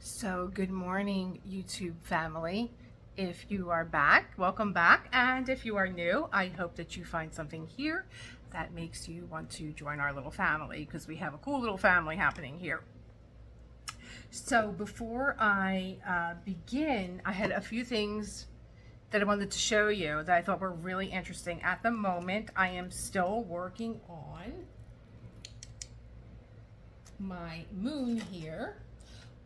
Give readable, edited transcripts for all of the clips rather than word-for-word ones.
So, good morning, YouTube family. If you are back, welcome back. And if you are new, I hope that you find something here that makes you want to join our little family because we have a cool little family happening here. So, before I begin, I had a few things that I wanted to show you that I thought were really interesting. At the moment, I am still working on my moon here.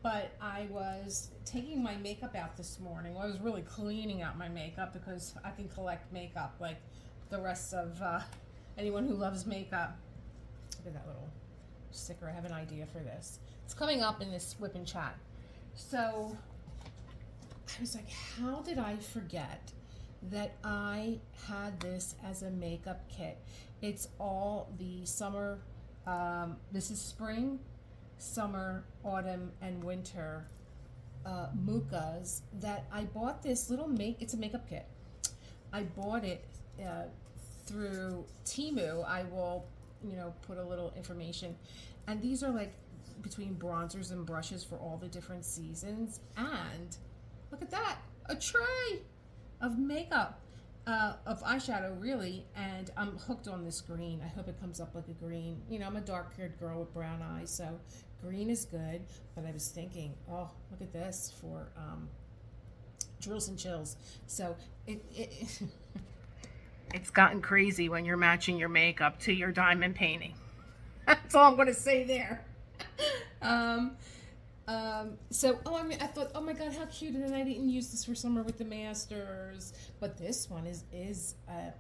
But I was taking my makeup out this morning. Well, I was really cleaning out my makeup because I can collect makeup like the rest of anyone who loves makeup. Look at that little sticker. I have an idea for this. It's coming up in this whip and chat. So I was like, how did I forget that I had this as a makeup kit? It's all the summer, this is spring, summer, autumn, and winter mukas that I bought this little it's a makeup kit. I bought it through Temu. I will, put a little information. And these are like between bronzers and brushes for all the different seasons. And look at that, a tray of makeup. Of eyeshadow, really, and I'm hooked on this green. I hope it comes up like a green. I'm a dark-haired girl with brown eyes, so green is good. But I was thinking, oh, look at this for drills and chills. So it's gotten crazy when you're matching your makeup to your diamond painting. That's all I'm going to say there. I thought, oh my God, how cute! And then I didn't use this for summer with the masters, but this one is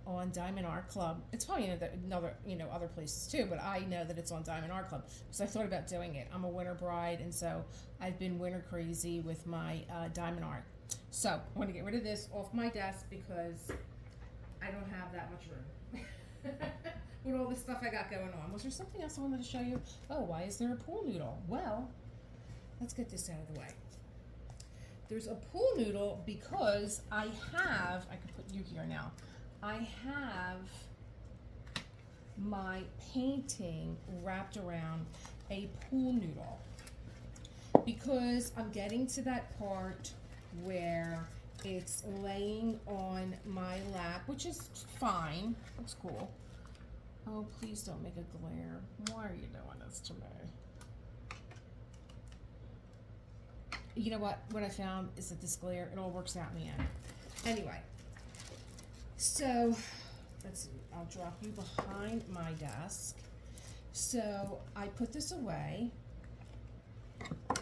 on Diamond Art Club. It's probably in another, other places too, but I know that it's on Diamond Art Club because I thought about doing it. I'm a winter bride, and so I've been winter crazy with my Diamond Art. So I'm going to get rid of this off my desk because I don't have that much room. With all the stuff I got going on. Was there something else I wanted to show you? Oh, why is there a pool noodle? Well, let's get this out of the way. There's a pool noodle because I could put you here now. I have my painting wrapped around a pool noodle because I'm getting to that part where it's laying on my lap, which is fine. Looks cool. Oh, please don't make a glare. Why are you doing this to me? You know what? What I found is that this glare, it all works out in the end. Anyway, so let's see. I'll drop you behind my desk. So I put this away.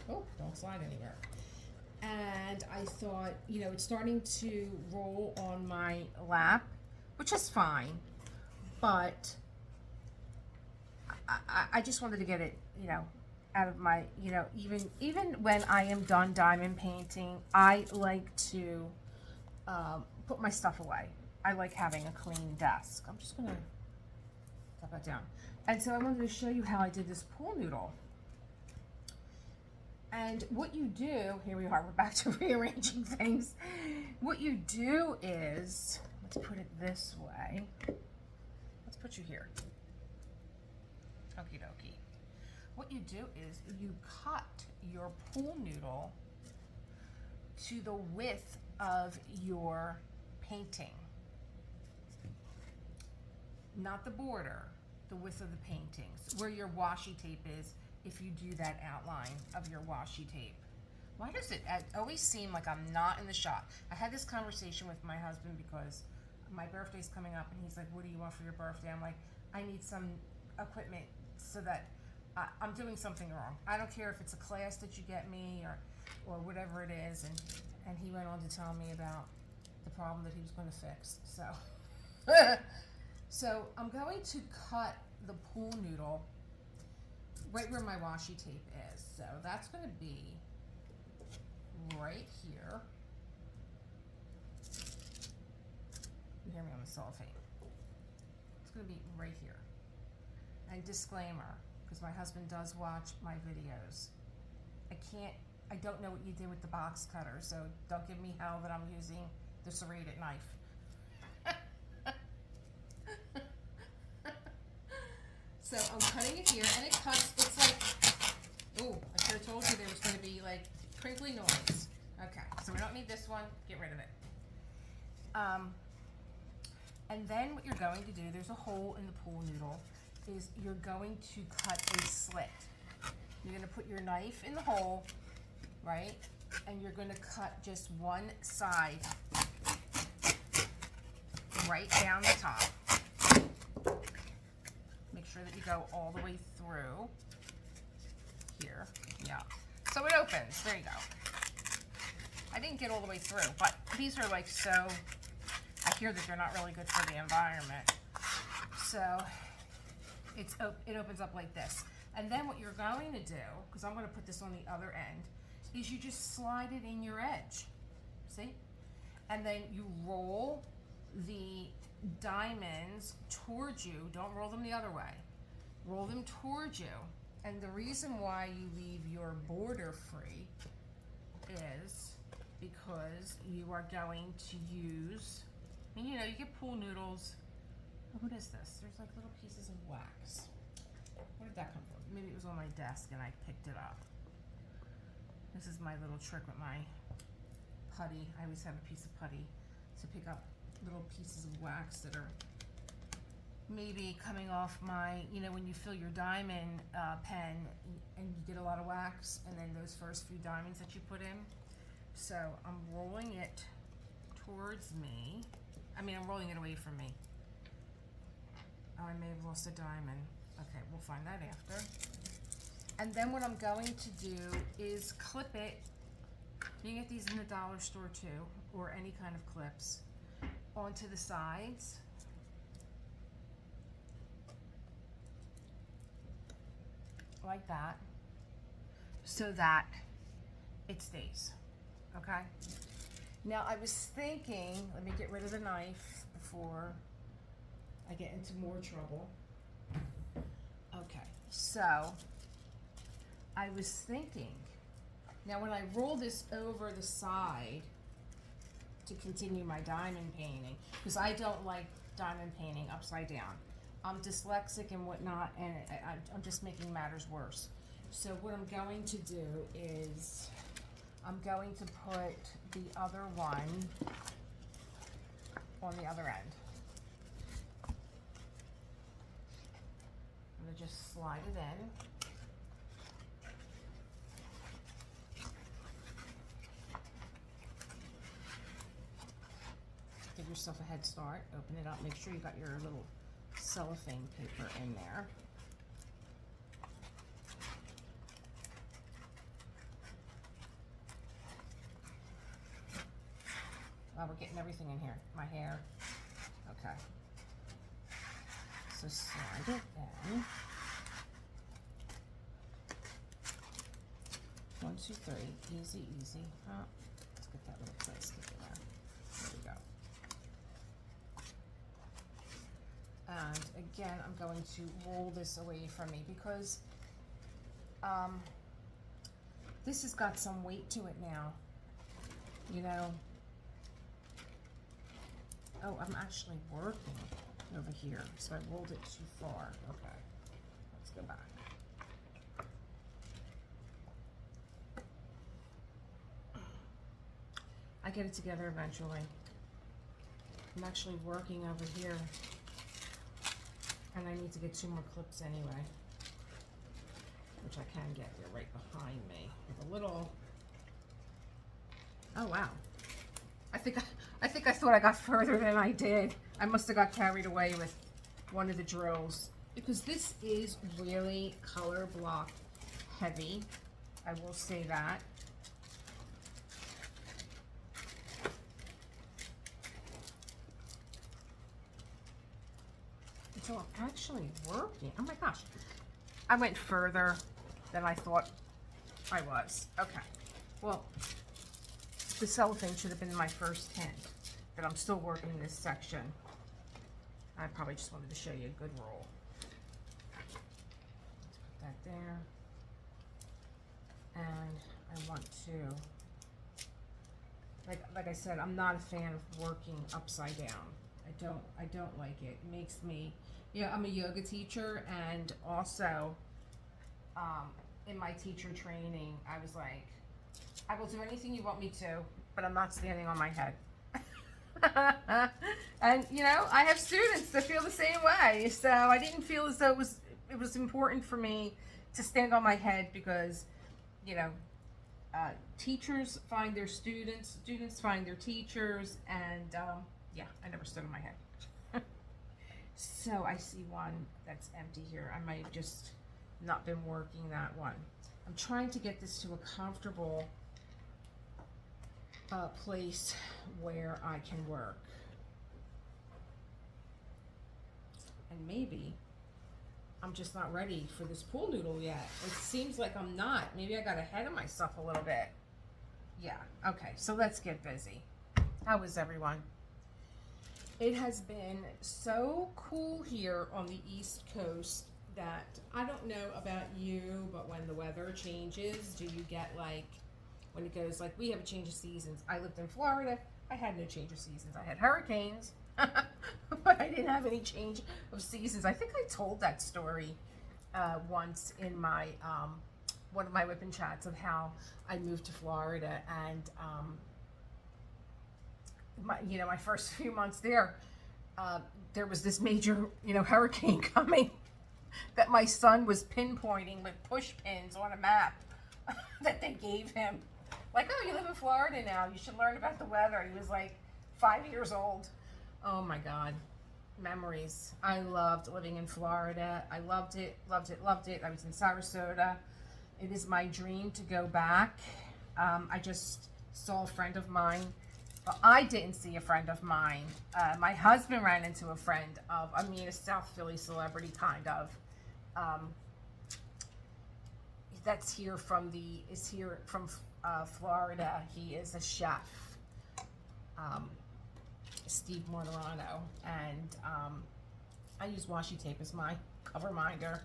Oh, don't slide anywhere. And I thought, it's starting to roll on my lap, which is fine, but I just wanted to get it, out of my, even when I am done diamond painting, I like to put my stuff away. I like having a clean desk. I'm just gonna put that down. And so I wanted to show you how I did this pool noodle. And what you do, here we are, we're back to rearranging things. What you do is, let's put it this way. Let's put you here. Okie dokie. What you do is you cut your pool noodle to the width of your painting. Not the border, the width of the paintings, where your washi tape is if you do that outline of your washi tape. Why does it always seem like I'm not in the shot? I had this conversation with my husband because my birthday's coming up and he's like, what do you want for your birthday? I'm like, I need some equipment so that I'm doing something wrong. I don't care if it's a class that you get me or whatever it is. And he went on to tell me about the problem that he was going to fix. So, so I'm going to cut the pool noodle right where my washi tape is. So that's going to be right here. You hear me on the cellophane. It's going to be right here. And disclaimer, because my husband does watch my videos. I don't know what you did with the box cutter, so don't give me hell that I'm using the serrated knife. So I'm cutting it here, and it cuts, it's like, oh, I should have told you there was going to be like crinkly noise. Okay, so we don't need this one. Get rid of it. And then what you're going to do, there's a hole in the pool noodle, is you're going to cut a slit. You're going to put your knife in the hole, right? And you're going to cut just one side right down the top. Make sure that you go all the way through here. Yeah. So it opens. There you go. I didn't get all the way through, but these are like so, I hear that they're not really good for the environment. So it opens up like this. And then what you're going to do, because I'm going to put this on the other end, is you just slide it in your edge. See? And then you roll the diamonds towards you. Don't roll them the other way. Roll them towards you. And the reason why you leave your border free is because you are going to use, and you know, you get pool noodles. Oh, what is this? There's like little pieces of wax. Where did that come from? Maybe it was on my desk and I picked it up. This is my little trick with my putty. I always have a piece of putty to pick up little pieces of wax that are maybe coming off my, you know, when you fill your diamond pen and you get a lot of wax, and then those first few diamonds that you put in. So I'm rolling it towards me. I mean, I'm rolling it away from me. Oh, I may have lost a diamond. Okay, we'll find that after. And then what I'm going to do is clip it. You can get these in the dollar store too, or any kind of clips, onto the sides. Like that, so that it stays, okay? Now I was thinking, let me get rid of the knife before I get into more trouble. Okay, so I was thinking, now when I roll this over the side to continue my diamond painting, because I don't like diamond painting upside down. I'm dyslexic and whatnot, and I'm just making matters worse. So what I'm going to do is I'm going to put the other one on the other end. I'm going to just slide it in. Give yourself a head start. Open it up. Make sure you got your little cellophane paper in there. Wow, we're getting everything in here. My hair. Okay. So slide it in. 1, 2, 3. Easy, easy. Let's get that little place in there. There we go. And again, I'm going to roll this away from me because this has got some weight to it now, you know. Oh, I'm actually working over here, so I rolled it too far. Okay, let's go back. I get it together eventually. I'm actually working over here. And I need to get 2 more clips anyway, which I can get. They're right behind me. With a little. Oh wow! I think I thought I got further than I did. I must have got carried away with one of the drills because this is really color block heavy. I will say that. So I'm actually working. Oh my gosh. I went further than I thought I was. Okay. Well, the cellophane should have been my first hint, but I'm still working this section. I probably just wanted to show you a good roll. Let's put that there. And I want to, like I said, I'm not a fan of working upside down. I don't like it. It makes me, you know, I'm a yoga teacher, and also in my teacher training, I was like, I will do anything you want me to, but I'm not standing on my head. And you know, I have students that feel the same way, so I didn't feel as though it was important for me to stand on my head because, you know, teachers find their students, students find their teachers, and yeah, I never stood on my head. So I see one that's empty here. I might have just not been working that one. I'm trying to get this to a comfortable place where I can work. And maybe I'm just not ready for this pool noodle yet. It seems like I'm not. Maybe I got ahead of myself a little bit. Yeah, okay, so let's get busy. How is everyone? It has been so cool here on the East Coast that I don't know about you, but when the weather changes, do you get like, when it goes like, we have a change of seasons. I lived in Florida, I had no change of seasons. I had hurricanes, but I didn't have any change of seasons. I think I told that story once in my, one of my whipping chats of how I moved to Florida and, my first few months there was this major, hurricane coming that my son was pinpointing with push pins on a map that they gave him. Like, oh, you live in Florida now, you should learn about the weather. He was like 5 years old. Oh my God, memories. I loved living in Florida. I loved it, loved it, loved it. I was in Sarasota. It is my dream to go back. I just saw a friend of mine. Well, I didn't see a friend of mine. My husband ran into a friend of, a South Philly celebrity kind of. That's here from Florida. He is a chef, Steve Mortorano, and I use washi tape as my cover minder.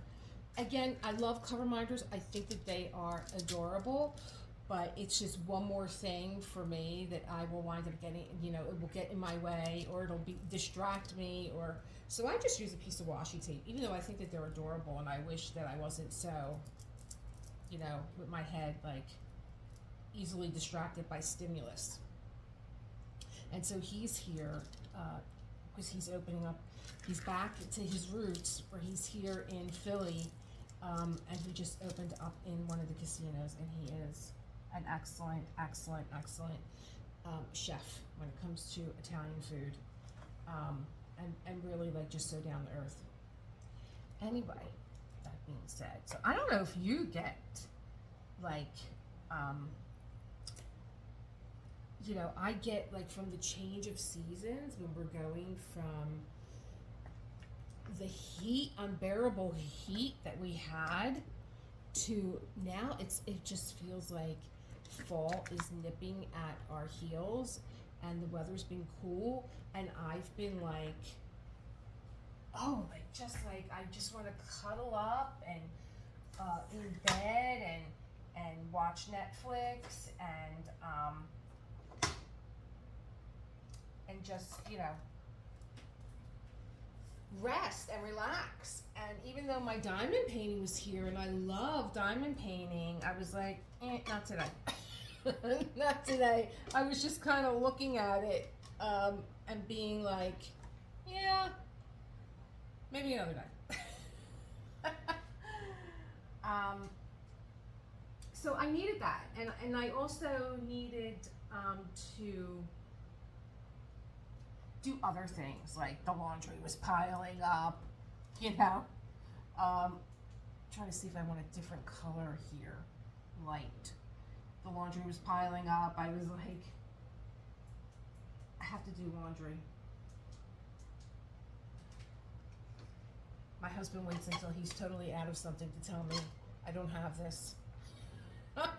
Again, I love cover minders. I think that they are adorable. But it's just one more thing for me that I will wind up getting, it will get in my way or it'll distract me so I just use a piece of washi tape, even though I think that they're adorable and I wish that I wasn't so, with my head like easily distracted by stimulus. And so he's here because he's opening up, he's back to his roots where he's here in Philly and he just opened up in one of the casinos and he is an excellent chef when it comes to Italian food, and really like just so down to earth. Anyway, that being said, so I don't know if you get like, I get like from the change of seasons when we're going from the heat, unbearable heat that we had to now it just feels like fall is nipping at our heels and the weather's been cool and I've been like, I just want to cuddle up and in bed and watch Netflix and just rest and relax. And even though my diamond painting was here and I love diamond painting, I was like, not today. Not today. I was just kind of looking at it and being like, yeah, maybe another day. So I needed that, and I also needed to do other things, like the laundry was piling up, trying to see if I want a different color here, light. The laundry was piling up. I was like, I have to do laundry. My husband waits until he's totally out of something to tell me I don't have this.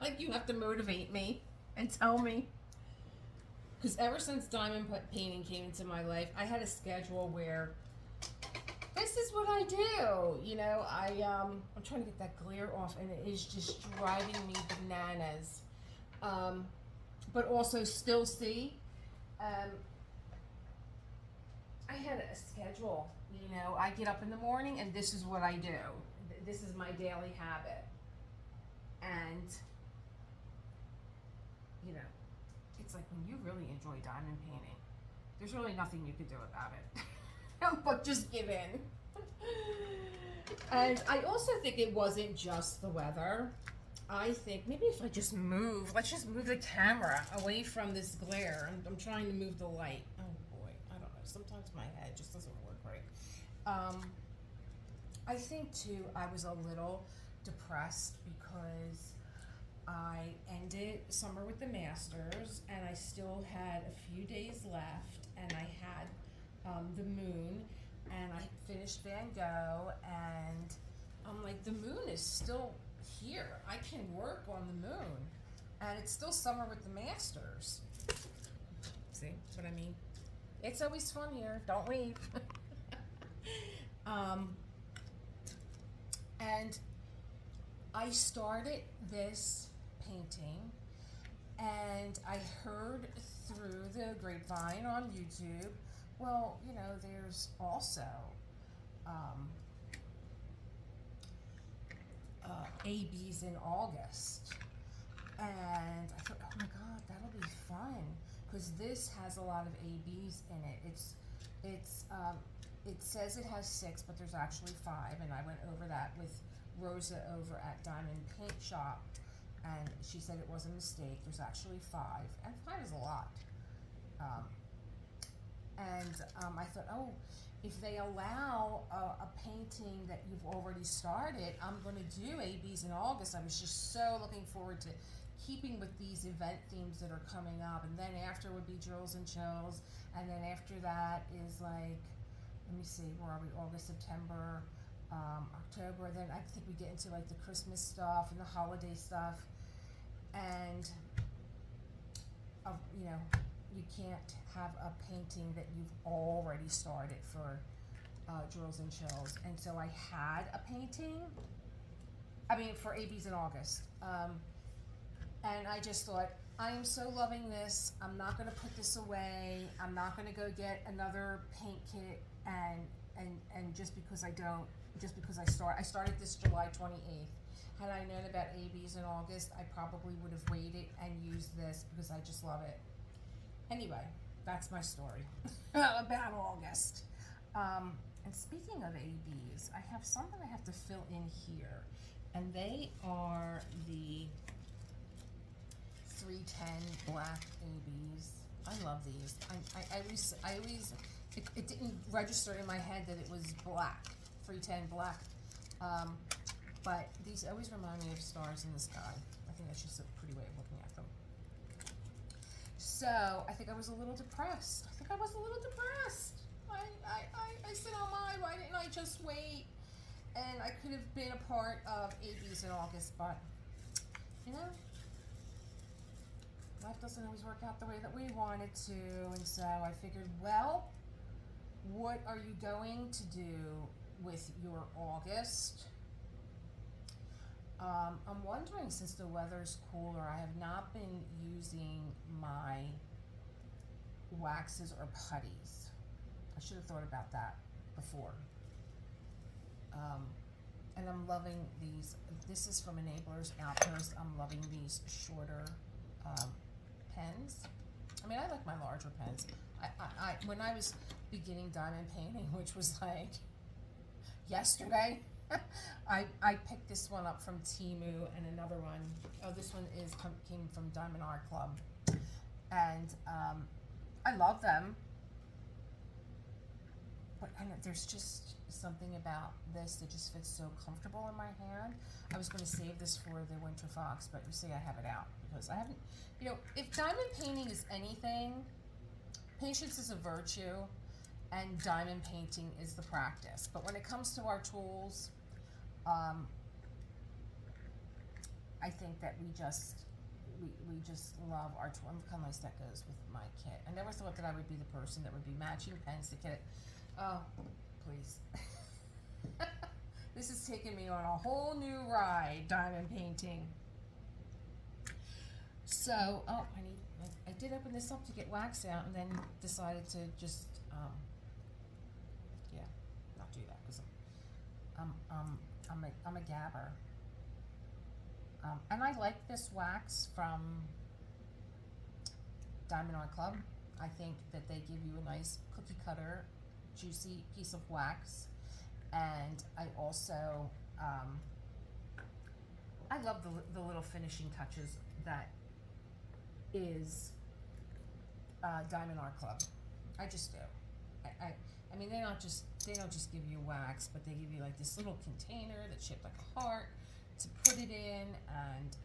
Like, you have to motivate me and tell me. Because ever since diamond painting came into my life, I had a schedule where this is what I do. I'm trying to get that glare off, and it is just driving me bananas. But also still see, I had a schedule. I get up in the morning, and this is what I do. This is my daily habit. And it's like when you really enjoy diamond painting, there's really nothing you can do about it but just give in. And I also think it wasn't just the weather. I think maybe if I just move, let's just move the camera away from this glare. I'm trying to move the light. Oh boy, I don't know. Sometimes my head just doesn't work right. I think too, I was a little depressed because I ended summer with the Masters and I still had a few days left, and I had the moon, and I finished Van Gogh, and I'm like, the moon is still here. I can work on the moon, and it's still summer with the Masters. See what I mean? It's always fun here. Don't leave. And I started this painting, and I heard through the grapevine on YouTube, well, you know, there's also ABs in August, and I thought, oh my god, that'll be fun, because this has a lot of ABs in it. It says it has 6, but there's actually 5, and I went over that with Rosa over at Diamond Paint Shop, and she said it was a mistake. There's actually 5, and 5 is a lot. I thought, oh, if they allow a painting that you've already started, I'm going to do ABs in August. I was just so looking forward to keeping with these event themes that are coming up, and then after would be Drills and Chills, and then after that is like, let me see, where are we? August, September, October. Then I think we get into like the Christmas stuff and the holiday stuff, and you know, you can't have a painting that you've already started for Drills and Chills. And so I had a painting, for ABs in August, and I just thought, I am so loving this. I'm not going to put this away. I'm not going to go get another paint kit and just because I started this July 28th. Had I known about ABs in August, I probably would have waited and used this because I just love it. Anyway, that's my story about August. And speaking of ABs, I have something I have to fill in here, and they are the 310 black ABs. I love these. I always it didn't register in my head that it was black, 310 black. But these always remind me of stars in the sky. I think that's just a pretty way of looking at them. So I think I was a little depressed. I said, oh my, why didn't I just wait? And I could have been a part of ABs in August, but you know, life doesn't always work out the way that we want it to. And so I figured, well, what are you going to do with your August? I'm wondering, since the weather's cooler, I have not been using my waxes or putties. I should have thought about that before. And I'm loving these. This is from Enablers Outpost. I'm loving these shorter pens. I mean, I like my larger pens. I when I was beginning diamond painting, which was like yesterday, I picked this one up from Temu, and another one, oh, this one came from Diamond Art Club, and I love them, but I know there's just something about this that just fits so comfortable in my hand. I was going to save this for the Winter Fox, but you see I have it out because I haven't, you know, if diamond painting is anything, patience is a virtue, and diamond painting is the practice. But when it comes to our tools, I think that we just love our tool. Look how nice that goes with my kit. I never thought that I would be the person that would be matching pens to kit. Oh, please. This has taken me on a whole new ride, diamond painting. So, oh, I did open this up to get wax out, and then decided to just, yeah, not do that because I'm a gabber. And I like this wax from Diamond Art Club. I think that they give you a nice cookie cutter, juicy piece of wax. And I also, I love the little finishing touches that is Diamond Art Club. I just do. I mean, they don't just give you wax, but they give you like this little container that's shaped like a heart to put it in. And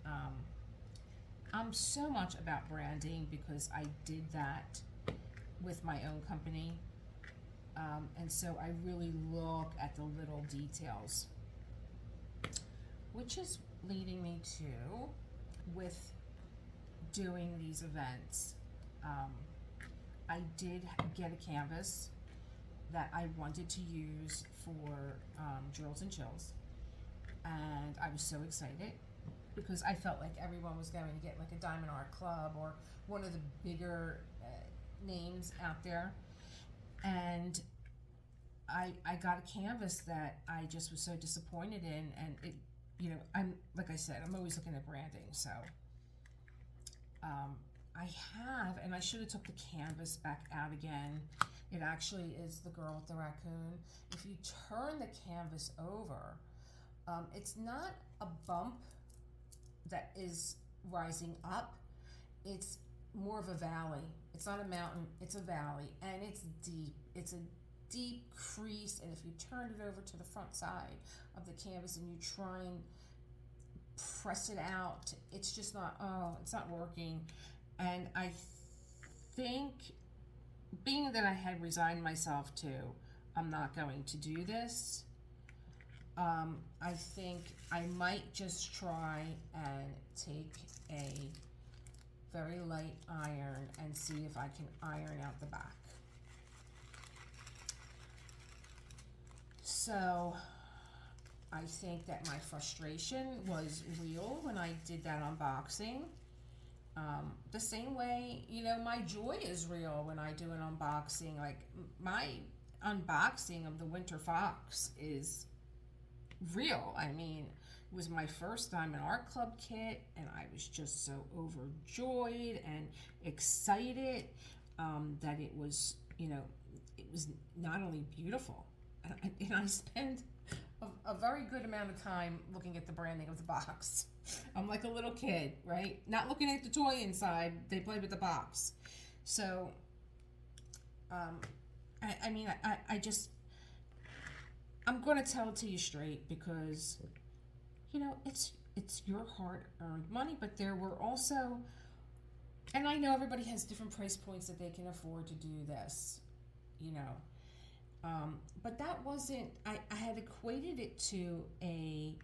I'm so much about branding because I did that with my own company. And so I really look at the little details, which is leading me to, with doing these events, I did get a canvas that I wanted to use for Drills and Chills, and I was so excited because I felt like everyone was going to get like a Diamond Art Club or one of the bigger names out there. And I got a canvas that I just was so disappointed in, and it, you know, I'm, like I said, I'm always looking at branding, so I have, and I should have took the canvas back out again. It actually is the girl with the raccoon. If you turn the canvas over, it's not a bump that is rising up, it's more of a valley. It's not a mountain, it's a valley, and it's deep. It's a deep crease, and if you turn it over to the front side of the canvas and you try and press it out, it's just not, it's not working. And I think, being that I had resigned myself to, I'm not going to do this, I think I might just try and take a very light iron and see if I can iron out the back. So I think that my frustration was real when I did that unboxing. The same way, you know, my joy is real when I do an unboxing. Like, my unboxing of the Winter Fox is real. I mean, it was my first Diamond Art Club kit, and I was just so overjoyed and excited that it was, you know, it was not only beautiful, and I spent a very good amount of time looking at the branding of the box. I'm like a little kid, right? Not looking at the toy inside, they play with the box. So, I mean, I just, I'm going to tell it to you straight because, you know, it's your hard-earned money, but there were also, and I know everybody has different price points that they can afford to do this, you know. But that wasn't, I had equated it to a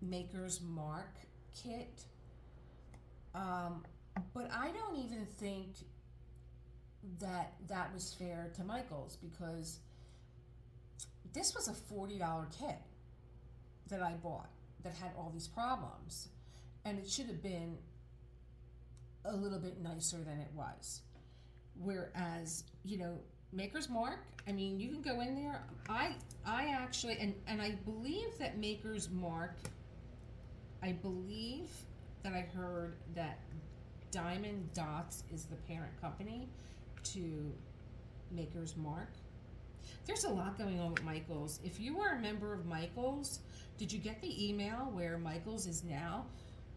Maker's Mark kit, but I don't even think that was fair to Michaels, because this was a $40 kit that I bought that had all these problems, and it should have been a little bit nicer than it was. Whereas, you know, Maker's Mark, I mean, you can go in there. I actually, and I believe that Maker's Mark, I believe that I heard that Diamond Dots is the parent company to Maker's Mark. There's a lot going on with Michaels. If you were a member of Michaels, did you get the email where Michaels is now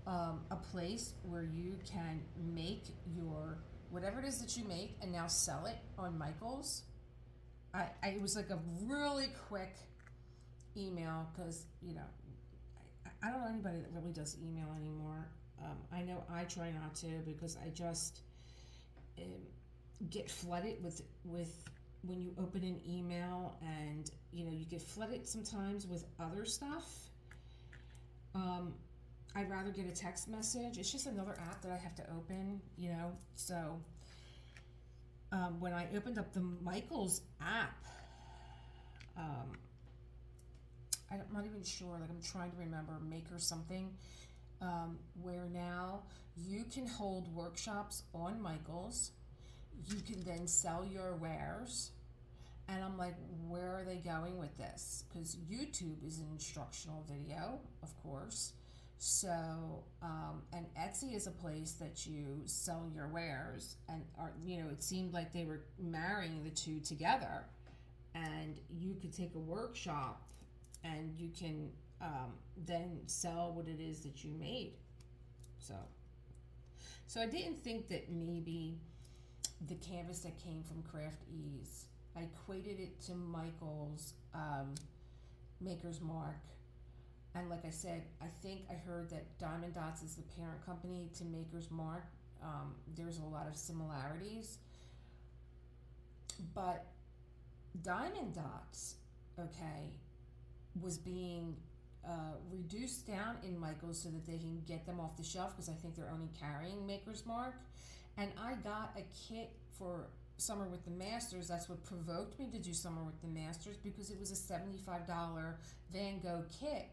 a place where you can make your, whatever it is that you make, and now sell it on Michaels? It was like a really quick email, because, you know, I don't know anybody that really does email anymore. I know I try not to, because I just get flooded with when you open an email, and, you know, you get flooded sometimes with other stuff. I'd rather get a text message. It's just another app that I have to open, you know. So when I opened up the Michaels app, I'm not even sure, like, I'm trying to remember, Maker something, where now you can hold workshops on Michaels. You can then sell your wares. And I'm like, where are they going with this? Because YouTube is an instructional video, of course. So, and Etsy is a place that you sell your wares, and are, it seemed like they were marrying the two together, and you could take a workshop, and you can then sell what it is that you made. So, so I didn't think that maybe the canvas that came from Craft Ease, I equated it to Michael's Maker's Mark. And like I said, I think I heard that Diamond Dots is the parent company to Maker's Mark. There's a lot of similarities. But Diamond Dots, okay, was being reduced down in Michael's so that they can get them off the shelf, because I think they're only carrying Maker's Mark. And I got a kit for Summer with the Masters. That's what provoked me to do Summer with the Masters, because it was a $75 Van Gogh kit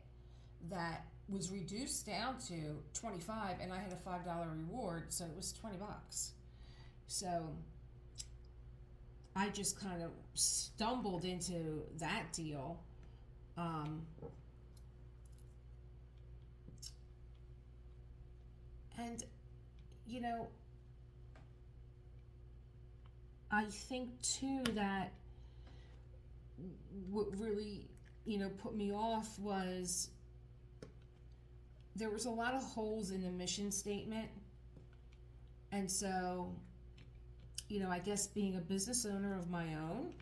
that was reduced down to $25, and I had a $5 reward, so it was $20. So I just kind of stumbled into that deal. And I think too that what really put me off was there was a lot of holes in the mission statement. And so, I guess being a business owner of my own,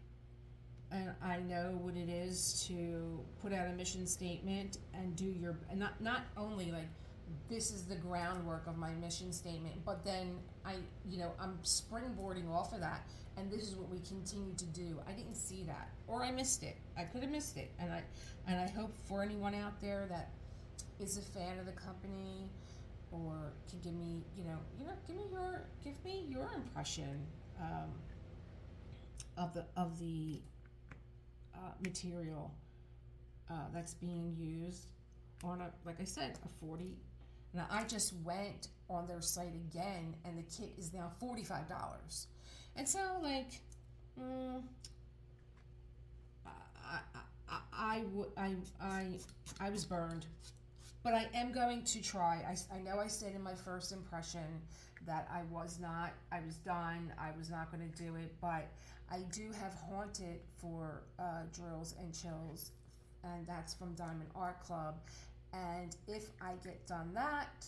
and I know what it is to put out a mission statement and do your, and not only like this is the groundwork of my mission statement, but then I'm springboarding off of that, and this is what we continue to do. I didn't see that, or I missed it. I could have missed it, and I hope for anyone out there that is a fan of the company, or can give me give me your impression of the material that's being used on like I said, a 40. Now I just went on their site again, and the kit is now $45, and so like, I was burned. But I am going to try. I know I said in my first impression that I was done, I was not going to do it, but I do have Haunted for Drills and Chills, and that's from Diamond Art Club. And if I get done that,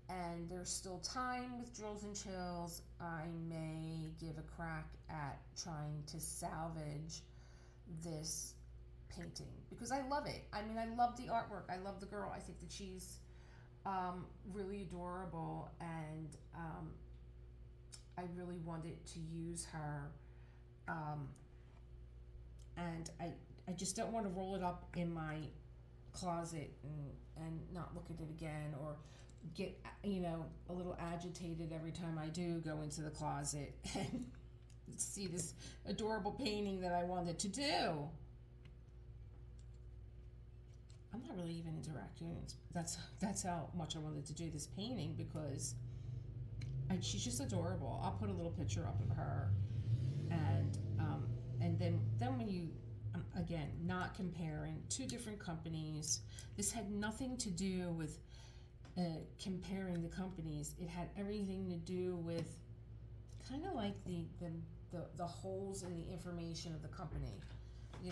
and there's still time with Drills and Chills, I may give a crack at trying to salvage this painting, because I love it. I mean, I love the artwork. I love the girl. I think that she's really adorable, and I really wanted to use her. And I just don't want to roll it up in my closet and not look at it again, or get a little agitated every time I do go into the closet and see this adorable painting that I wanted to do. I'm not really even into raccoons. That's how much I wanted to do this painting, because she's just adorable. I'll put a little picture up of her, and then when you again, not comparing two different companies. This had nothing to do with comparing the companies. It had everything to do with kind of like the holes in the information of the company. I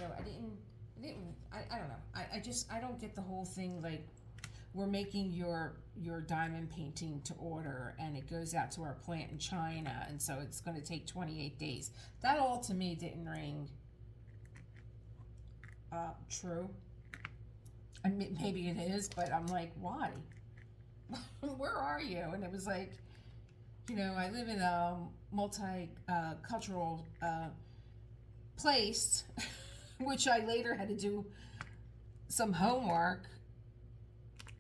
don't know. I don't get the whole thing, like we're making your diamond painting to order, and it goes out to our plant in China, and so it's going to take 28 days. That all to me didn't ring true. I mean, maybe it is, but I'm like, why? Where are you? And it was like, I live in a multicultural place, which I later had to do some homework,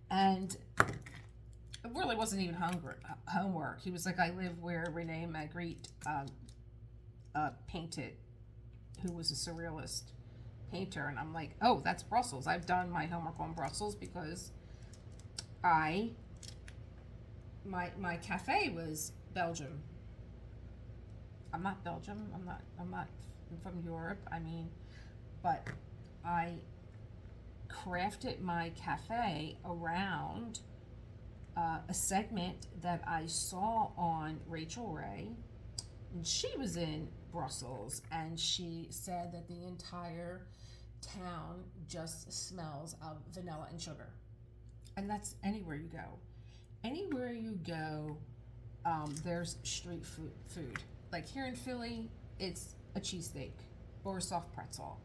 and it really wasn't even homework. He was like, I live where Rene Magritte painted, who was a surrealist painter. And I'm like, oh, that's Brussels. I've done my homework on Brussels, because my cafe was Belgium. I'm not Belgium. I'm not from Europe. I mean, but I crafted my cafe around a segment that I saw on Rachel Ray. And she was in Brussels, and she said that the entire town just smells of vanilla and sugar. And that's anywhere you go. Anywhere you go, there's street food. Like here in Philly, it's a cheesesteak or a soft pretzel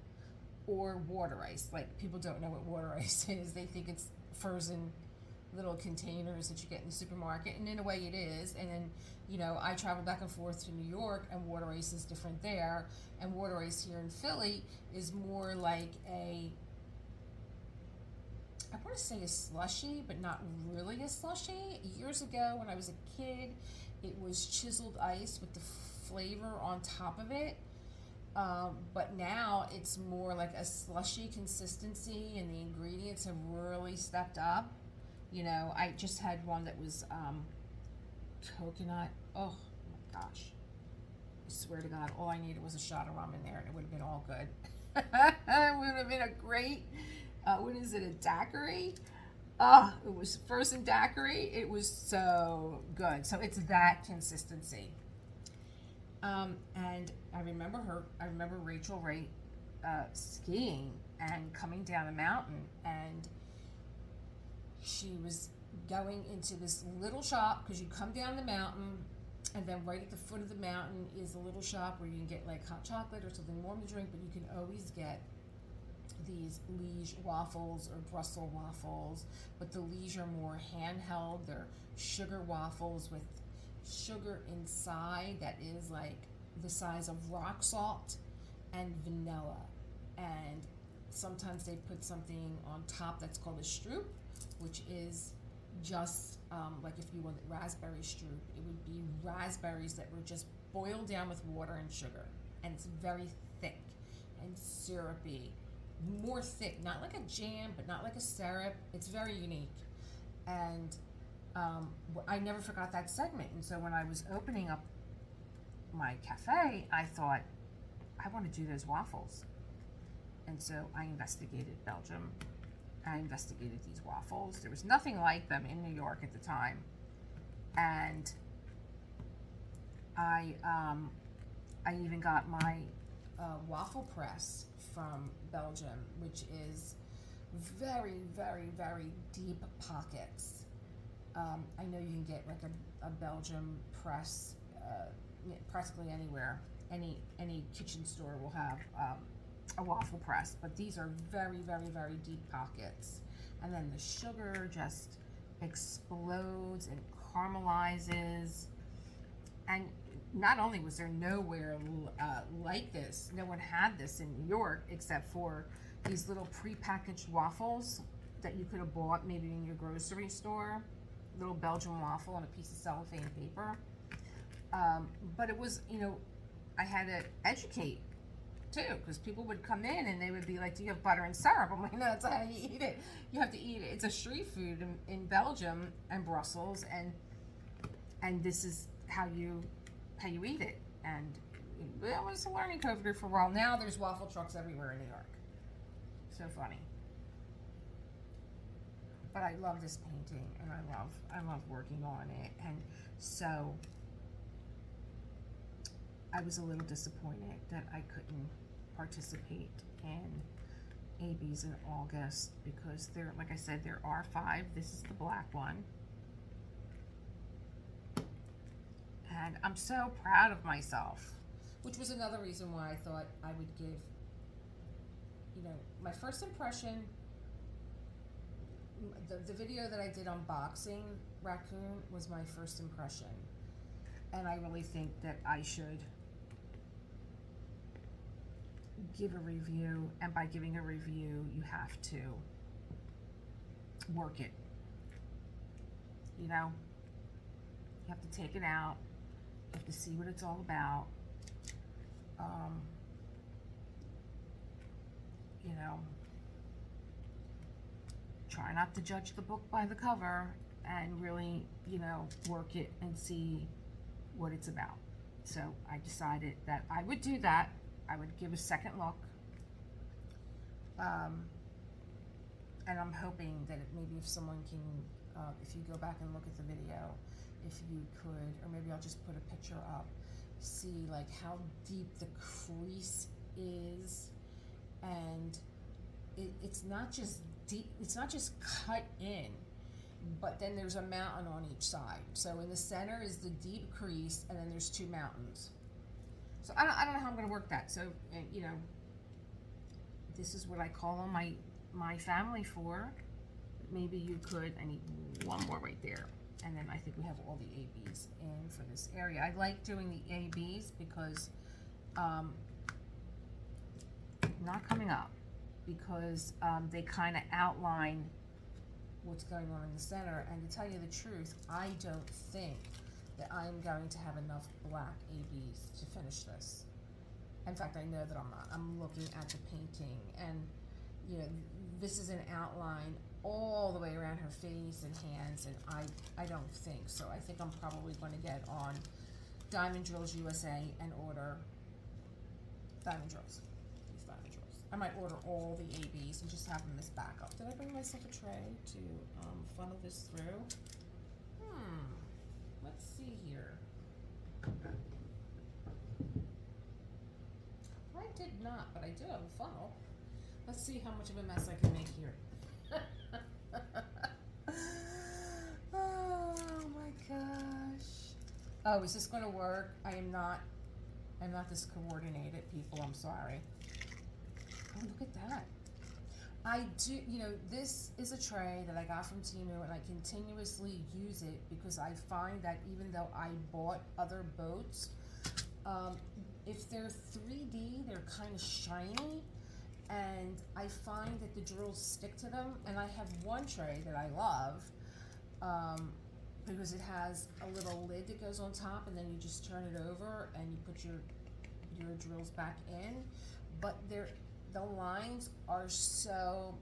or water ice. Like people don't know what water ice is. They think it's frozen little containers that you get in the supermarket, and in a way it is. And then, you know, I travel back and forth to New York, and water ice is different there. And water ice here in Philly is more like I want to say a slushy, but not really a slushy. Years ago, when I was a kid, it was chiseled ice with the flavor on top of it. But now it's more like a slushy consistency, and the ingredients have really stepped up. You know, I just had one that was coconut. Oh my gosh. I swear to God, all I needed was a shot of rum in there and it would have been all good. It would have been a great, what is it, a daiquiri? Oh, it was frozen daiquiri. It was so good. So it's that consistency. And I remember Rachel Ray skiing and coming down a mountain, and she was going into this little shop, because you come down the mountain and then right at the foot of the mountain is a little shop where you can get like hot chocolate or something warm to drink, but you can always get these Liege waffles or Brussels waffles, but the Liege are more handheld. They're sugar waffles with sugar inside that is like the size of rock salt and vanilla, and sometimes they put something on top that's called a stroop, which is just like if you want raspberry stroop, it would be raspberries that were just boiled down with water and sugar, and it's very thick and syrupy, more thick, not like a jam, but not like a syrup. It's very unique, and I never forgot that segment. And so when I was opening up my cafe, I thought, I want to do those waffles. And so I investigated Belgium. I investigated these waffles. There was nothing like them in New York at the time. And I even got my waffle press from Belgium, which is very, very, very deep pockets. I know you can get like a Belgium press practically anywhere. Any kitchen store will have a waffle press, but these are very, very, very deep pockets. And then the sugar just explodes and caramelizes. And not only was there nowhere like this, no one had this in New York except for these little prepackaged waffles that you could have bought maybe in your grocery store, little Belgian waffle on a piece of cellophane paper. But it was, you know, I had to educate too, because people would come in and they would be like, do you have butter and syrup? I'm like, no, that's how you eat it. You have to eat it. It's a street food in Belgium and Brussels, and this is how you eat it. And it was a learning curve for a while. Now there's waffle trucks everywhere in New York. So funny. But I love this painting, and I love working on it. And so I was a little disappointed that I couldn't participate in ABs in August, because there, like I said, there are 5. This is the black one. And I'm so proud of myself, which was another reason why I thought I would give, you know, my first impression, the video that I did unboxing Raccoon was my first impression. And I really think that I should give a review, and by giving a review, you have to work it. You know, you have to take it out, you have to see what it's all about. You know, try not to judge the book by the cover, and really, you know, work it and see what it's about. So I decided that I would do that. I would give a second look. And I'm hoping that maybe if someone can, if you go back and look at the video, if you could, or maybe I'll just put a picture up, see like how deep the crease is. And it's not just deep, it's not just cut in, but then there's a mountain on each side. So in the center is the deep crease, and then there's two mountains. So I don't know how I'm going to work that. So, you know, this is what I call on my family for. Maybe you could, I need one more right there. And then I think we have all the ABs in for this area. I like doing the ABs because, not coming up, because they kind of outline what's going on in the center. And to tell you the truth, I don't think that I'm going to have enough black ABs to finish this. In fact, I know that I'm not. I'm looking at the painting, and you know, this is an outline all the way around her face and hands, and I don't think so. I think I'm probably going to get on Diamond Drills USA and order diamond drills. These diamond drills. I might order all the ABs and just have them as backup. Did I bring myself a tray to funnel this through? Let's see here. I did not, but I do have a funnel. Let's see how much of a mess I can make here. Oh my gosh. Oh, is this going to work? I'm not this coordinated, people. I'm sorry. Oh, look at that. I do, you know, this is a tray that I got from Temu, and I continuously use it because I find that even though I bought other boats, if they're 3D, they're kind of shiny, and I find that the drills stick to them. And I have one tray that I love because it has a little lid that goes on top, and then you just turn it over and you put your drills back in. But the lines are so,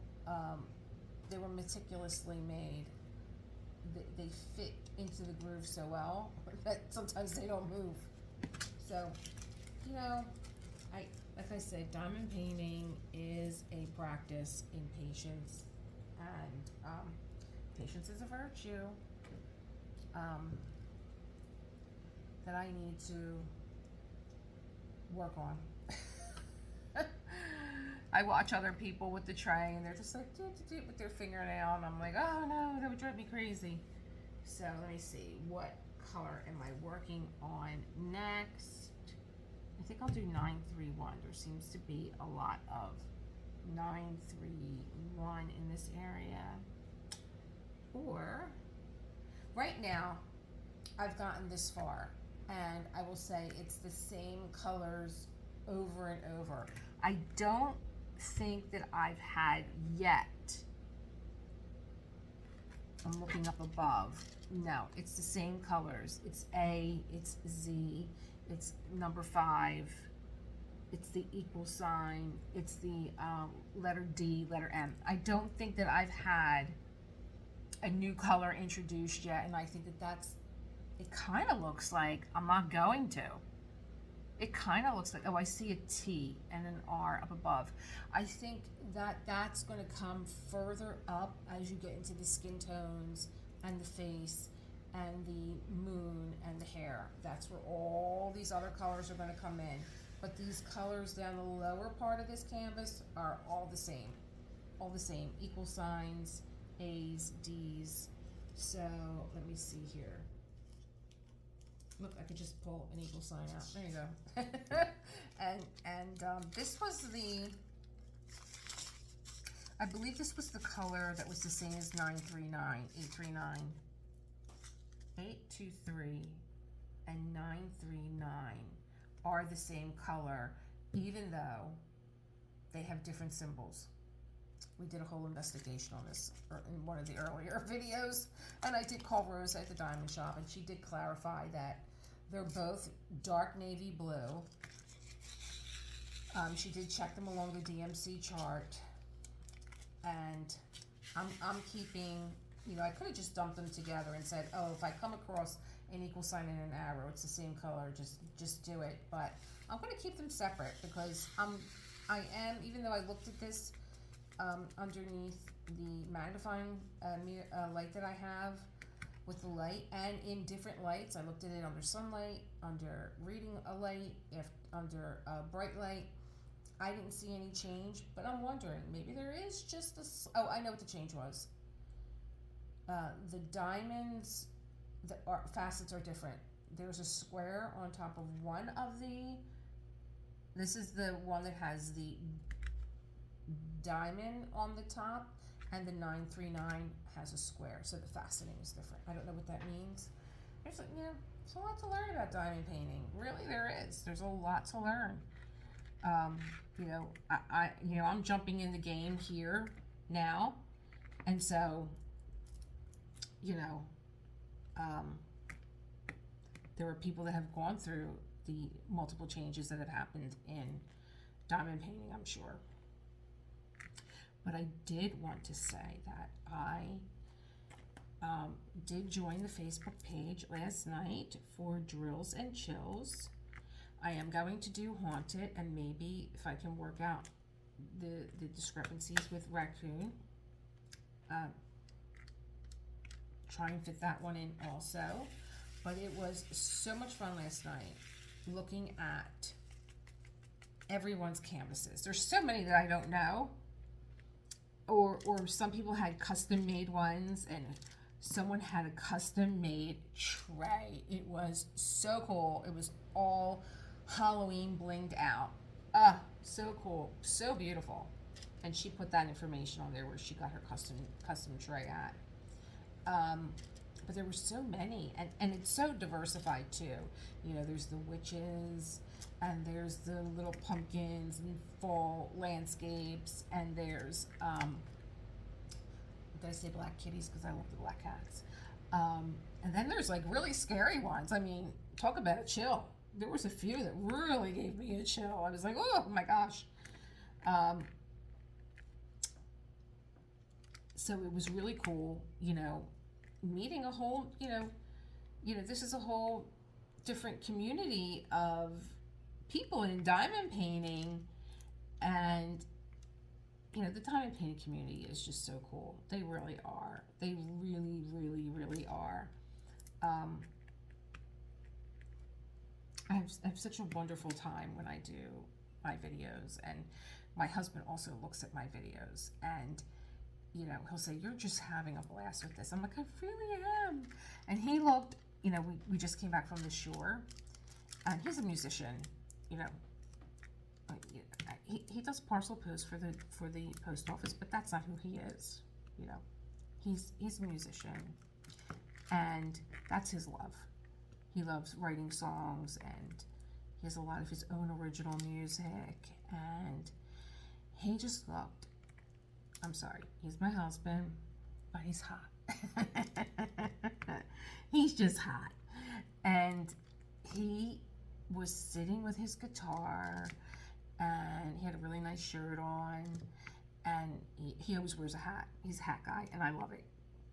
they were meticulously made. They fit into the groove so well that sometimes they don't move. So, you know, like I said, diamond painting is a practice in patience, and patience is a virtue that I need to work on. I watch other people with the tray, and they're just like with their fingernail, and I'm like, oh no, that would drive me crazy. So let me see, what color am I working on next? I think I'll do 931. There seems to be a lot of 931 in this area. Or, right now, I've gotten this far, and I will say it's the same colors over and over. I don't think that I've had yet, I'm looking up above, no, it's the same colors. It's A, it's Z, it's number 5, it's the equal sign, it's the letter D, letter M. I don't think that I've had a new color introduced yet, and I think that it kind of looks like, I'm not going to. It kind of looks like, oh, I see a T and an R up above. I think that that's going to come further up as you get into the skin tones and the face and the moon and the hair. That's where all these other colors are going to come in. But these colors down the lower part of this canvas are all the same. All the same. Equal signs, A's, D's. So let me see here. Look, I could just pull an equal sign out. There you go. and this was I believe this was the color that was the same as 939, 839. 823 and 939 are the same color, even though they have different symbols. We did a whole investigation on this in one of the earlier videos, and I did call Rose at the diamond shop, and she did clarify that they're both dark navy blue. She did check them along the DMC chart, and I'm keeping, you know, I could have just dumped them together and said, oh, if I come across an equal sign and an arrow, it's the same color, just do it. But I'm going to keep them separate because I am, even though I looked at this underneath the magnifying light that I have with the light, and in different lights. I looked at it under sunlight, under reading a light, under a bright light. I didn't see any change, but I'm wondering, maybe there is just a... Oh, I know what the change was. The diamonds, facets are different. There's a square on top of one of the... This is the one that has the diamond on the top, and the 939 has a square, so the faceting is different. I don't know what that means. There's a lot to learn about diamond painting. Really, there is. There's a lot to learn. I'm jumping in the game here now, and so, there are people that have gone through the multiple changes that have happened in diamond painting, I'm sure. But I did want to say that I did join the Facebook page last night for Drills and Chills. I am going to do Haunted, and maybe if I can work out the discrepancies with Raccoon, try and fit that one in also. But it was so much fun last night looking at everyone's canvases. There's so many that I don't know. Or some people had custom made ones, and someone had a custom made tray. It was so cool. It was all Halloween blinged out. So cool, so beautiful. And she put that information on there where she got her custom tray at. But there were so many, and it's so diversified too. There's the witches, and there's the little pumpkins and fall landscapes, and there's did I say black kitties, because I love the black cats. And then there's like really scary ones. I mean, talk about a chill. There was a few that really gave me a chill. I was like, oh my gosh. So it was really cool, meeting a whole, this is a whole different community of people in diamond painting, and the diamond painting community is just so cool. They really are. They really, really, really are. I have such a wonderful time when I do my videos, and my husband also looks at my videos, and he'll say, "You're just having a blast with this." I'm like, "I really am." And he looked, we just came back from the shore, and he's a musician, he does parcel posts for the post office, but that's not who he is. He's a musician, and that's his love. He loves writing songs, and he has a lot of his own original music, and he just looked. I'm sorry, he's my husband, but he's hot. He's just hot. And he was sitting with his guitar, and he had a really nice shirt on, and he always wears a hat. He's a hat guy, and I love it.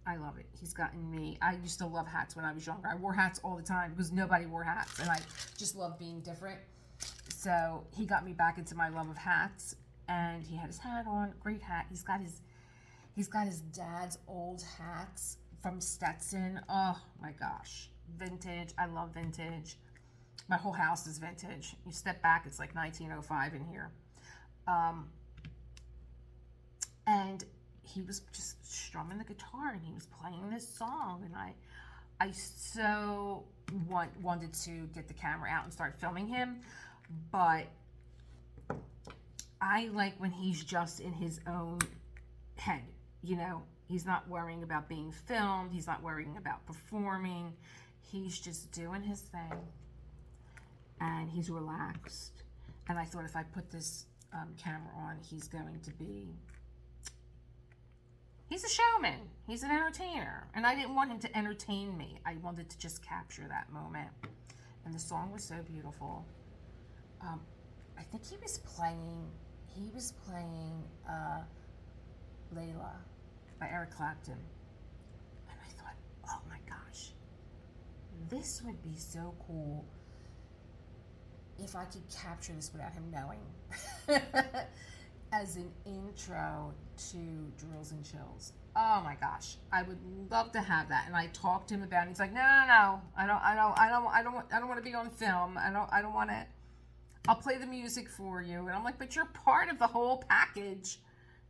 I love it. He's gotten me. I used to love hats when I was younger. I wore hats all the time because nobody wore hats, and I just love being different. So he got me back into my love of hats, and he had his hat on. Great hat. He's got his dad's old hats from Stetson. Oh my gosh, vintage. I love vintage. My whole house is vintage. You step back, it's like 1905 in here. And he was just strumming the guitar, and he was playing this song, and I so wanted to get the camera out and start filming him, but I like when he's just in his own head, he's not worrying about being filmed, he's not worrying about performing, he's just doing his thing, and he's relaxed. And I thought, if I put this camera on, he's a showman. He's an entertainer. And I didn't want him to entertain me. I wanted to just capture that moment. And the song was so beautiful. I think he was playing Layla by Eric Clapton. And I thought, oh my gosh, this would be so cool if I could capture this without him knowing. as an intro to Drills and Chills. Oh my gosh, I would love to have that. And I talked to him about it. He's like, no, no, no, I don't want to be on film. I don't want to. I'll play the music for you. And I'm like, but you're part of the whole package.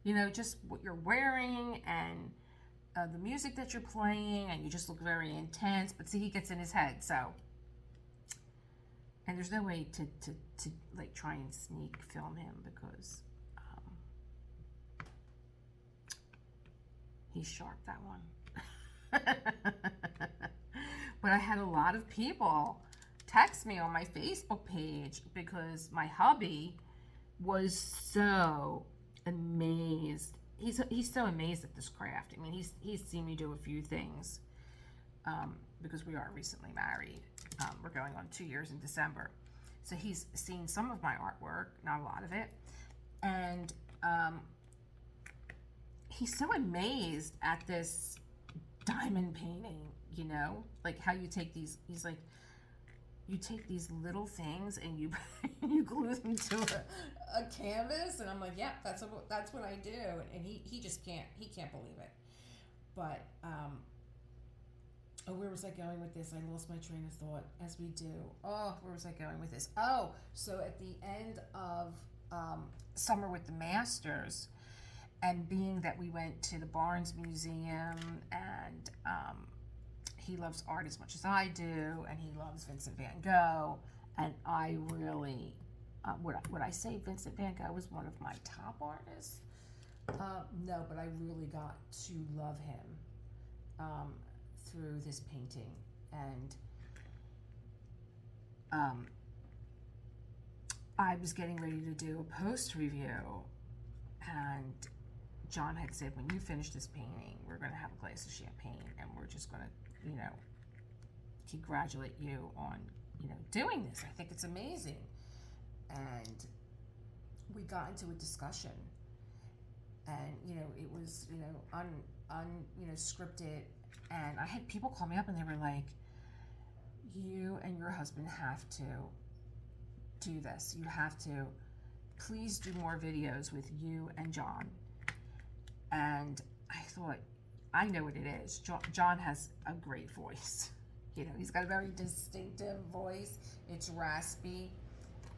You know, just what you're wearing and the music that you're playing, and you just look very intense. But see, he gets in his head, so. And there's no way to like try and sneak film him because he's sharp, that one. But I had a lot of people text me on my Facebook page because my hubby was so amazed. He's so amazed at this craft. I mean, he's seen me do a few things because we are recently married. We're going on 2 years in December. So he's seen some of my artwork, not a lot of it. And he's so amazed at this diamond painting, you know? Like how you take these, he's like, you take these little things and you you glue them to a canvas. And I'm like, yeah, that's what I do. And he just can't believe it. But, oh, where was I going with this? I lost my train of thought, as we do. Oh, where was I going with this? Oh, so at the end of Summer with the Masters, and being that we went to the Barnes Museum, and he loves art as much as I do, and he loves Vincent van Gogh, and I really, would I say Vincent van Gogh was one of my top artists? No, but I really got to love him through this painting. And I was getting ready to do a post review, and John had said, when you finish this painting, we're going to have a glass of champagne, and we're just going to, you know, congratulate you on, you know, doing this. I think it's amazing. And we got into a discussion, and, you know, it was, you know, scripted. And I had people call me up, and they were like, you and your husband have to do this. You have to please do more videos with you and John. And I thought, I know what it is. John has a great voice. You know, he's got a very distinctive voice. It's raspy.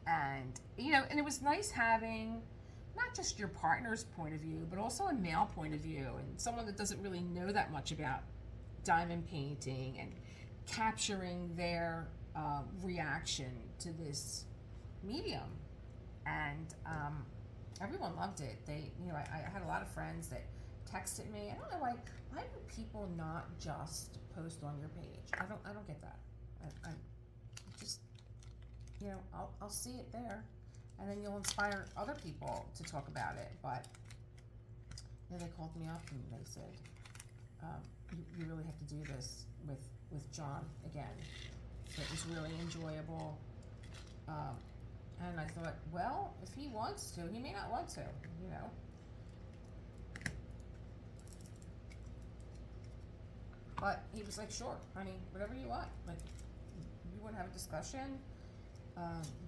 And, you know, and it was nice having not just your partner's point of view, but also a male point of view, and someone that doesn't really know that much about diamond painting and capturing their reaction to this medium. And everyone loved it. They, you know, I had a lot of friends that texted me. I don't know why do people not just post on your page? I don't get that. I just, you know, I'll see it there, and then you'll inspire other people to talk about it. But you know, they called me up and they said, you really have to do this with John again. So it was really enjoyable. And I thought, well, if he wants to, he may not want to, you know. But he was like, sure, honey, whatever you want. Like, you want to have a discussion?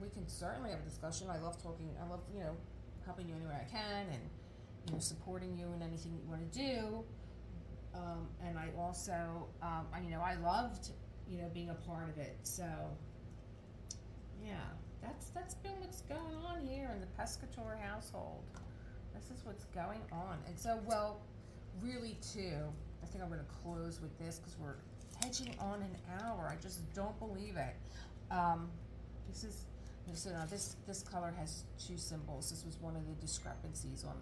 We can certainly have a discussion. I love talking. I love, you know, helping you any way I can, and, you know, supporting you in anything you want to do. And I also, you know, I loved, you know, being a part of it. So, yeah, that's been what's going on here in the Pescatore household. This is what's going on. And so, well, really, too, I think I'm going to close with this because we're edging on an hour. I just don't believe it. This is, so now this color has two symbols. This was one of the discrepancies on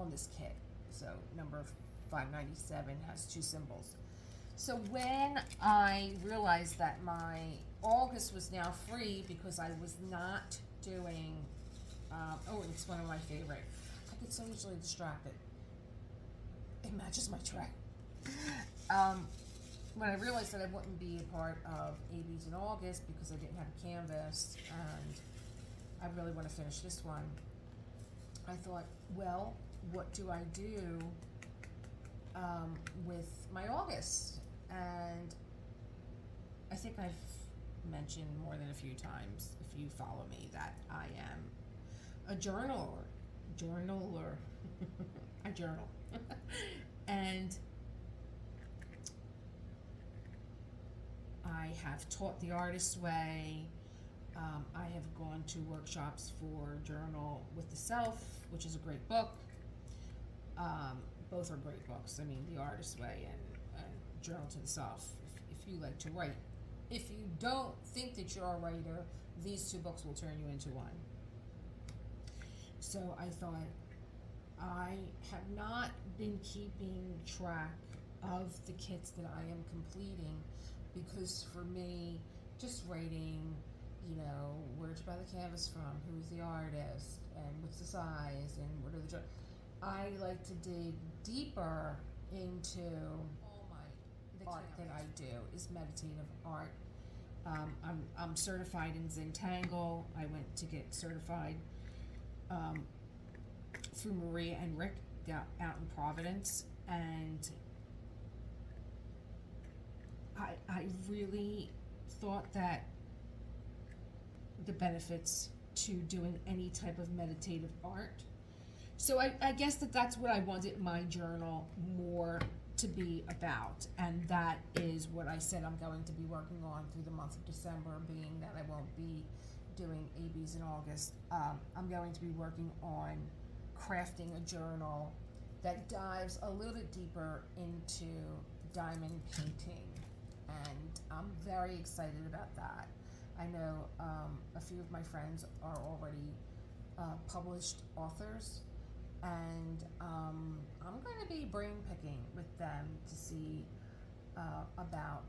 this kit. So number 597 has two symbols. So when I realized that my August was now free because I was not doing, oh, it's one of my favorite. I get so easily distracted. It matches my tray. When I realized that I wouldn't be a part of ABs in August because I didn't have a canvas, and I really want to finish this one, I thought, well, what do I do with my August? And I think I've mentioned more than a few times, if you follow me, that I am a journaler. I journal. And I have taught the artist's way. I have gone to workshops for Journal with the Self, which is a great book. Both are great books. I mean, The Artist's Way and Journal to the Self, if you like to write. If you don't think that you're a writer, these two books will turn you into one. So I thought, I have not been keeping track of the kits that I am completing, because for me, just writing, where'd you buy the canvas from, who's the artist, and what's the size, and what are the I like to dig deeper into all the art that I do is meditative art. I'm certified in Zentangle. I went to get certified through Maria and Rick out in Providence, and I really thought that the benefits to doing any type of meditative art. So I guess that's what I wanted my journal more to be about, and that is what I said I'm going to be working on through the month of December, being that I won't be doing ABs in August. I'm going to be working on crafting a journal that dives a little bit deeper into diamond painting, and I'm very excited about that. I know a few of my friends are already published authors, and I'm going to be brain picking with them to see about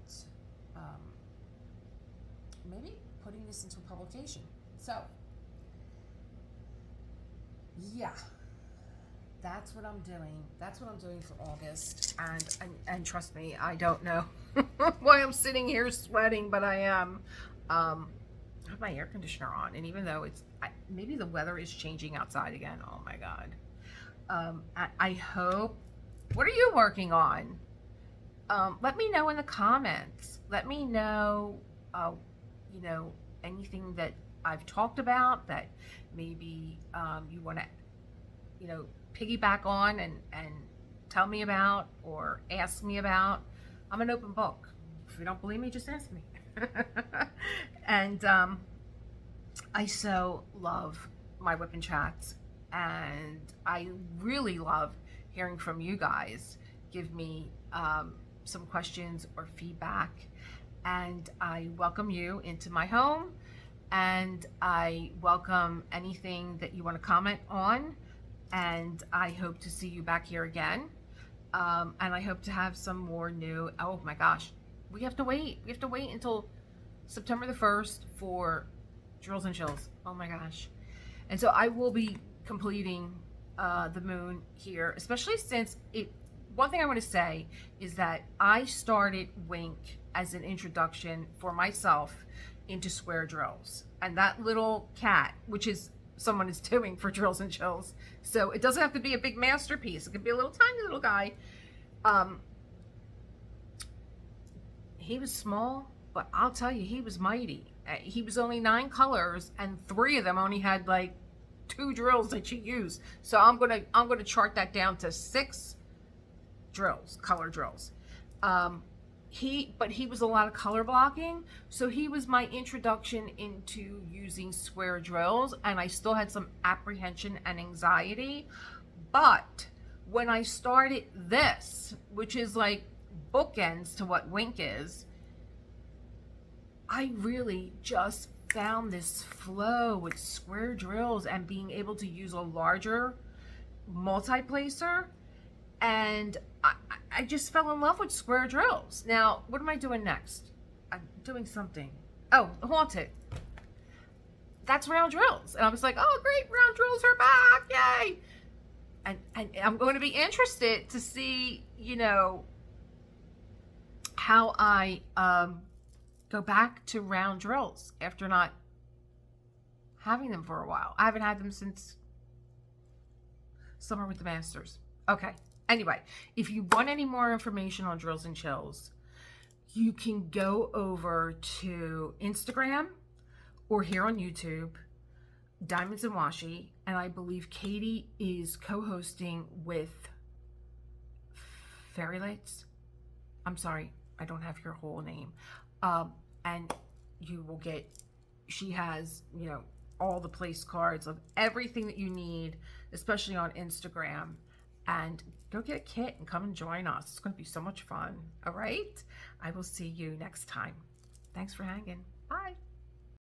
maybe putting this into a publication. So, yeah, that's what I'm doing. That's what I'm doing for August, and trust me, I don't know why I'm sitting here sweating, but I am. I have my air conditioner on, and even though maybe the weather is changing outside again. Oh my God. I hope. What are you working on? Let me know in the comments. Let me know, anything that I've talked about that maybe you want to, piggyback on and tell me about or ask me about. I'm an open book. If you don't believe me, just ask me. And I so love my Whip and Chats, and I really love hearing from you guys. Give me some questions or feedback, and I welcome you into my home, and I welcome anything that you want to comment on, and I hope to see you back here again, and I hope to have some more new. Oh my gosh, we have to wait until September the 1st for Drills and Chills. Oh my gosh. And so I will be completing the moon here, especially since one thing I want to say is that I started Wink as an introduction for myself into square drills, and that little cat, which is someone is doing for Drills and Chills, so it doesn't have to be a big masterpiece. It could be a little tiny little guy. He was small, but I'll tell you, he was mighty. He was only 9 colors, and 3 of them only had like 2 drills that you use. So I'm gonna chart that down to 6 drills, color drills. But he was a lot of color blocking, so he was my introduction into using square drills, and I still had some apprehension and anxiety. But when I started this, which is like bookends to what Wink is, I really just found this flow with square drills and being able to use a larger multi-placer, and I just fell in love with square drills. Now, what am I doing next? I'm doing something. Oh, Haunted. That's round drills. And I was like, oh, great, round drills are back, yay. And I'm going to be interested to see, how I go back to round drills after not having them for a while. I haven't had them since Summer with the Masters. Okay. Anyway, if you want any more information on Drills and Chills, you can go over to Instagram or here on YouTube, Diamonds and Washi, and I believe Katie is co-hosting with Fairy Lights. I'm sorry, I don't have your whole name. And you will get, she has, you know, all the place cards of everything that you need, especially on Instagram. And go get a kit and come and join us. It's going to be so much fun. All right. I will see you next time. Thanks for hanging. Bye.